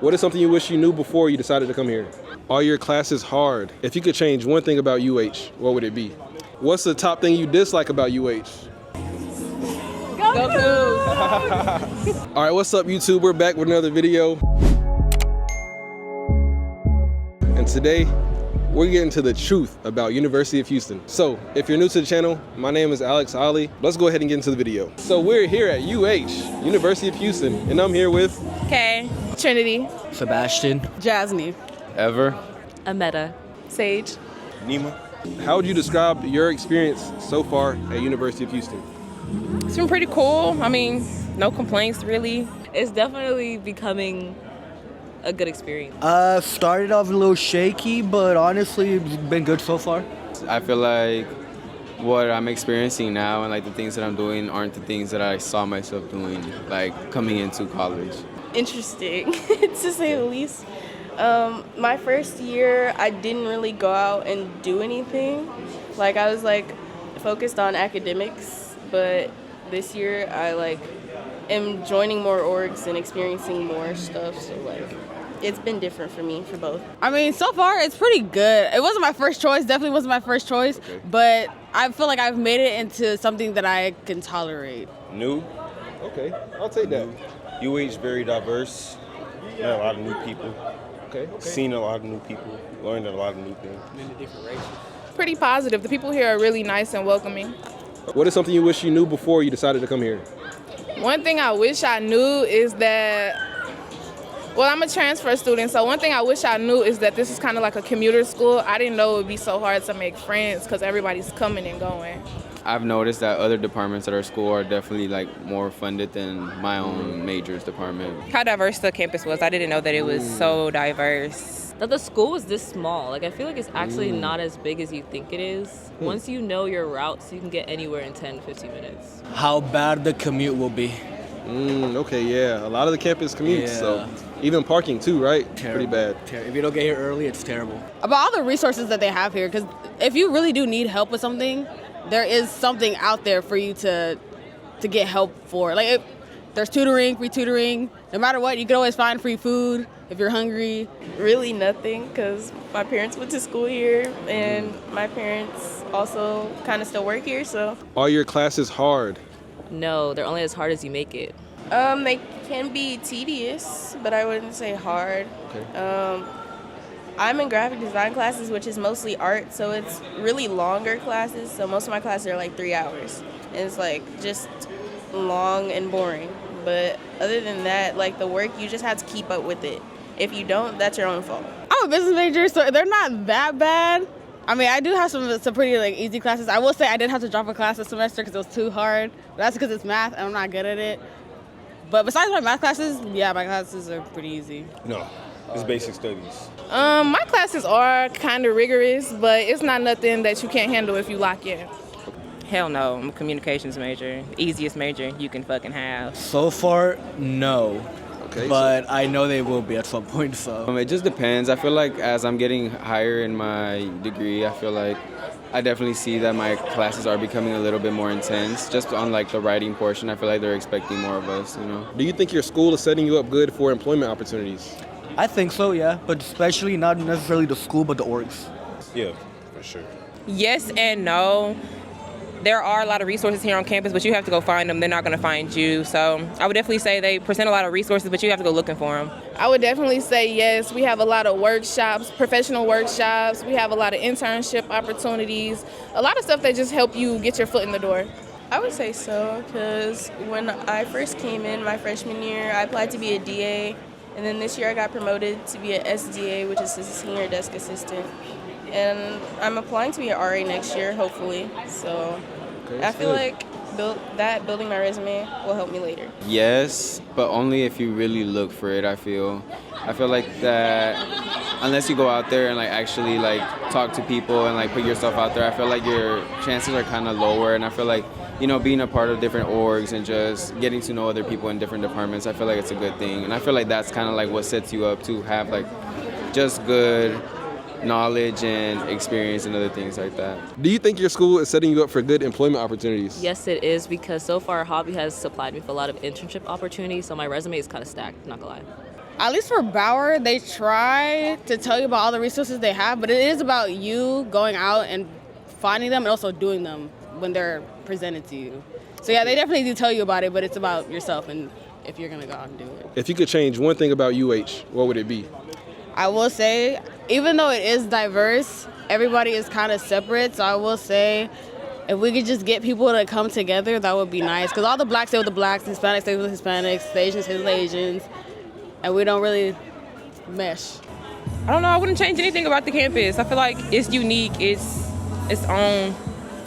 What is something you wish you knew before you decided to come here? Are your classes hard? If you could change one thing about UH, what would it be? What's the top thing you dislike about UH? Go Cougs! All right, what's up YouTube? We're back with another video. And today, we're getting to the truth about University of Houston. So, if you're new to the channel, my name is Olley. Let's go ahead and get into the video. So we're here at UH, University of Houston, and I'm here with... Kay. Trinity. Sebastian. Jasmine. Ever. Ameta. Sage. Nima. How would you describe your experience so far at University of Houston? It's been pretty cool. I mean, no complaints really. It's definitely becoming a good experience. Started off a little shaky, but honestly, it's been good so far. I feel like what I'm experiencing now and like the things that I'm doing aren't the things that I saw myself doing like coming into college. Interesting, to say the least. My first year, I didn't really go out and do anything. Like I was like focused on academics, but this year I am joining more orgs and experiencing more stuff. So it's been different for me for both. I mean, so far it's pretty good. It wasn't my first choice, definitely wasn't my first choice, but I feel like I've made it into something that I can tolerate. New. Okay, I'll take that. UH very diverse. Met a lot of new people. Okay. Seen a lot of new people. Learned a lot of new things. Many different races. Pretty positive. The people here are really nice and welcoming. What is something you wish you knew before you decided to come here? One thing I wish I knew is that, well, I'm a transfer student, so one thing I wish I knew is that this is kind of like a commuter school. I didn't know it would be so hard to make friends because everybody's coming and going. I've noticed that other departments at our school are definitely like more funded than my own major's department. How diverse the campus was. I didn't know that it was so diverse. That the school was this small. Like I feel like it's actually not as big as you think it is. Once you know your routes, you can get anywhere in 10, 15 minutes. How bad the commute will be. Okay, yeah. A lot of the campus commutes, so even parking too, right? Terrible. Pretty bad. If you don't get here early, it's terrible. About all the resources that they have here, because if you really do need help with something, there is something out there for you to get help for. Like if there's tutoring, free tutoring. No matter what, you can always find free food if you're hungry. Really nothing, because my parents went to school here and my parents also kind of still work here, so. Are your classes hard? No, they're only as hard as you make it. They can be tedious, but I wouldn't say hard. Okay. I'm in graphic design classes, which is mostly art, so it's really longer classes. So most of my classes are like 3 hours. And it's just long and boring. But other than that, the work, you just have to keep up with it. If you don't, that's your own fault. I'm a business major, so they're not that bad. I mean, I do have some pretty easy classes. I will say I did have to drop a class this semester because it was too hard. But that's because it's math and I'm not good at it. But besides my math classes, yeah, my classes are pretty easy. No, it's basic studies. My classes are kind of rigorous, but it's not nothing that you can't handle if you lock in. Hell no, I'm a communications major. Easiest major you can fucking have. So far, no. Okay. But I know they will be at some point, so. It just depends. I feel like as I'm getting higher in my degree, I feel like I definitely see that my classes are becoming a little bit more intense. Just on the writing portion, I feel like they're expecting more of us, Do you think your school is setting you up good for employment opportunities? I think so, yeah. But especially not necessarily the school, but the orgs. Yeah, for sure. Yes and no. There are a lot of resources here on campus, but you have to go find them. They're not going to find you. So I would definitely say they present a lot of resources, but you have to go looking for them. I would definitely say yes. We have a lot of workshops, professional workshops. We have a lot of internship opportunities, a lot of stuff that just help you get your foot in the door. I would say so, because when I first came in my freshman year, I applied to be a DA. And then this year I got promoted to be an SDA, which is a senior desk assistant. And I'm applying to be an RA next year, hopefully. So I feel like building my resume will help me later. Yes, but only if you really look for it, I feel like that unless you go out there and actually talk to people and put yourself out there, I feel like your chances are kind of lower. And I feel like, being a part of different orgs and just getting to know other people in different departments, I feel like it's a good thing. And I feel like that's kind of what sets you up to have just good knowledge and experience and other things like that. Do you think your school is setting you up for good employment opportunities? Yes, it is, because so far Hobby has supplied me with a lot of internship opportunities, so my resume is kind of stacked, not gonna lie. At least for Bauer, they try to tell you about all the resources they have, but it is about you going out and finding them and also doing them when they're presented to you. So yeah, they definitely do tell you about it, but it's about yourself and if you're gonna go out and do it. If you could change one thing about UH, what would it be? I will say, even though it is diverse, everybody is kind of separate, so I will say if we could just get people to come together, that would be nice. Because all the blacks stay with the blacks, the Hispanics stay with the Hispanics, the Asians stay with the Asians, and we don't really mesh. I don't know. I wouldn't change anything about the campus. I feel like it's unique. It's its own.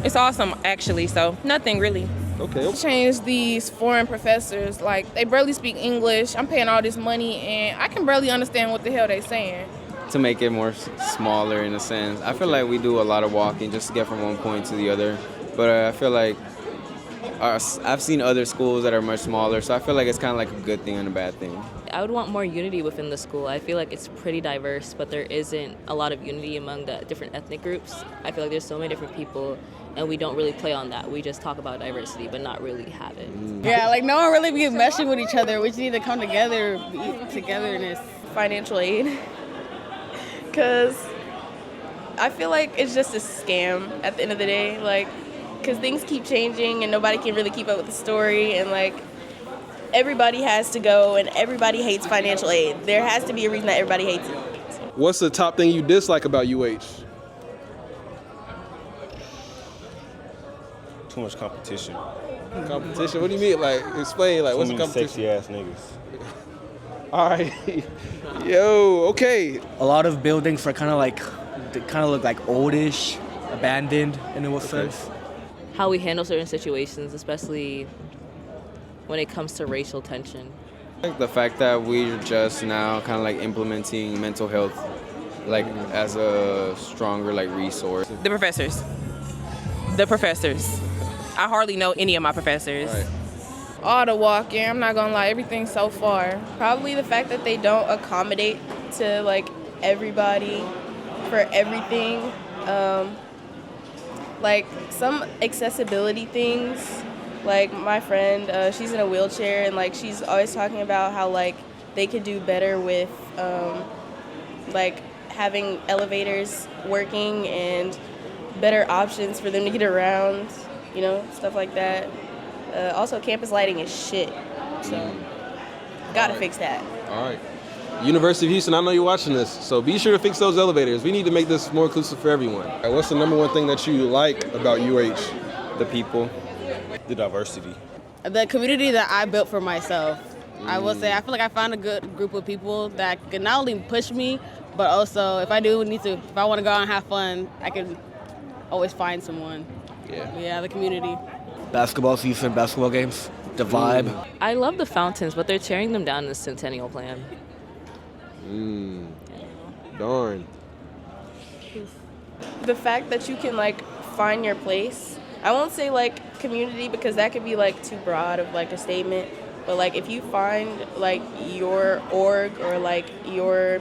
It's awesome, actually. So nothing really. Okay. Change these foreign professors. Like, they barely speak English. I'm paying all this money, and I can barely understand what the hell they're saying. To make it more smaller in a sense. I feel like we do a lot of walking just to get from one point to the other. But I feel like I've seen other schools that are much smaller, so I feel like it's kind of like a good thing and a bad thing. I would want more unity within the school. I feel like it's pretty diverse, but there isn't a lot of unity among the different ethnic groups. I feel like there's so many different people, and we don't really play on that. We just talk about diversity, but not really have it. Yeah, like no one really be meshing with each other. We just need to come together, be togetherness. Financial aid. Because I feel like it's just a scam at the end of the day. Like, because things keep changing and nobody can really keep up with the story, and like everybody has to go and everybody hates financial aid. There has to be a reason that everybody hates it. What's the top thing you dislike about UH? Too much competition. Competition? What do you mean? Like, explain. Like, what's the Too many competition? sexy ass niggas. All right. Yo, okay. A lot of buildings are kind of like, they kind of look like oldish, abandoned in a sense. How we handle certain situations, especially when it comes to racial tension. I think the fact that we're just now kind of like implementing mental health like as a stronger like resource. The professors. The professors. I hardly know any of my professors. Right. All the walking, I'm not gonna lie, everything's so far. Probably the fact that they don't accommodate to like everybody for everything. Like some accessibility things. Like my friend, she's in a wheelchair, and like she's always talking about how like they could do better with like having elevators working and better options for them to get around, you know, stuff like that. Also, campus lighting is shit, so gotta fix that. All right. University of Houston, I know you're watching this, so be sure to fix those elevators. We need to make this more inclusive for everyone. All right, what's the number one thing that you like about UH? The people. The diversity. The community that I built for myself. I will say, I feel like I found a good group of people that can not only push me, but also if I want to go out and have fun, I can always find someone. Yeah, the community. Basketball season, basketball games, the vibe. I love the fountains, but they're tearing them down in the Centennial Plan. Darn. The fact that you can like find your place. I won't say like community because that could be like too broad of like a statement, but like if you find like your org or like your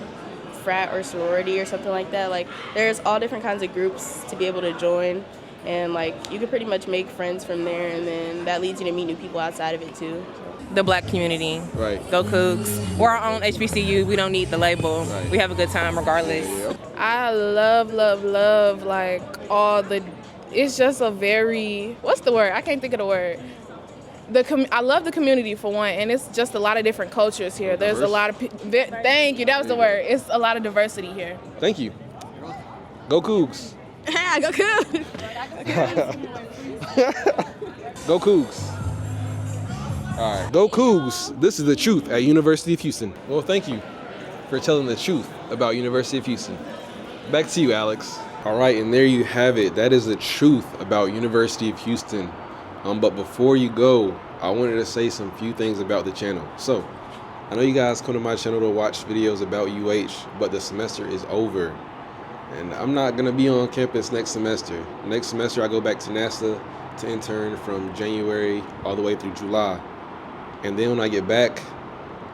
frat or sorority or something like that, like there's all different kinds of groups to be able to join, and like you can pretty much make friends from there, and then that leads you to meet new people outside of it too. The black community. Right. Go Cougs. We're our own HBCU. We don't need the label. Right. We have a good time regardless. I love like all the, it's just a very, what's the word? I can't think of the word. I love the community for one, and it's just a lot of different cultures here. There's a lot of, thank you, that was the word. It's a lot of diversity here. Thank you. Go Cougs. Yeah, go Cougs. Go Cougs. All right. Go Cougs. This is the truth at University of Houston. Well, thank you for telling the truth about University of Houston. Back to you, Alex. All right, and there you have it. That is the truth about University of Houston. But before you go, I wanted to say some few things about the channel. So, I know you guys come to my channel to watch videos about UH, but the semester is over. And I'm not going to be on campus next semester. Next semester, I go back to NASA to intern from January all the way through July. And then when I get back,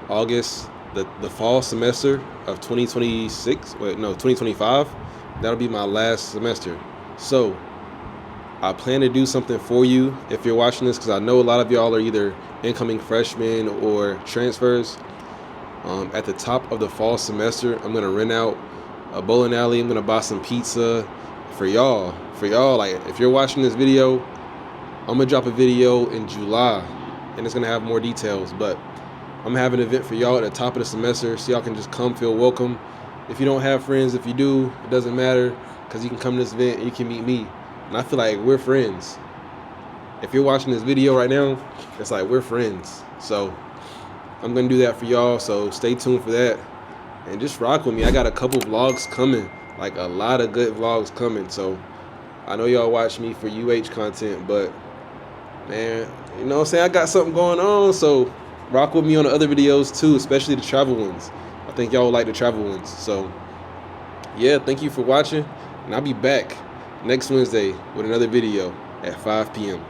August, the fall semester of 2025, that'll be my last semester. So I plan to do something for you if you're watching this, because I know a lot of y'all are either incoming freshmen or transfers. At the top of the fall semester, I'm gonna rent out a bowling alley. I'm gonna buy some pizza for y'all. Like, if you're watching this video, I'm gonna drop a video in July, and it's gonna have more details. But I'm gonna have an event for y'all at the top of the semester, so y'all can just come, feel welcome. If you don't have friends, if you do, it doesn't matter, because you can come to this event and you can meet me. And I feel like we're friends. If you're watching this video right now, it's like we're friends. So I'm gonna do that for y'all, so stay tuned for that. And just rock with me. I got a couple vlogs coming, like a lot of good vlogs coming. So I know y'all watch me for UH content, but man, you know what I'm saying? I got something going on, so rock with me on the other videos too, especially the travel ones. I think y'all will like the travel ones. So yeah, thank you for watching, and I'll be back next Wednesday with another video at 5 p.m.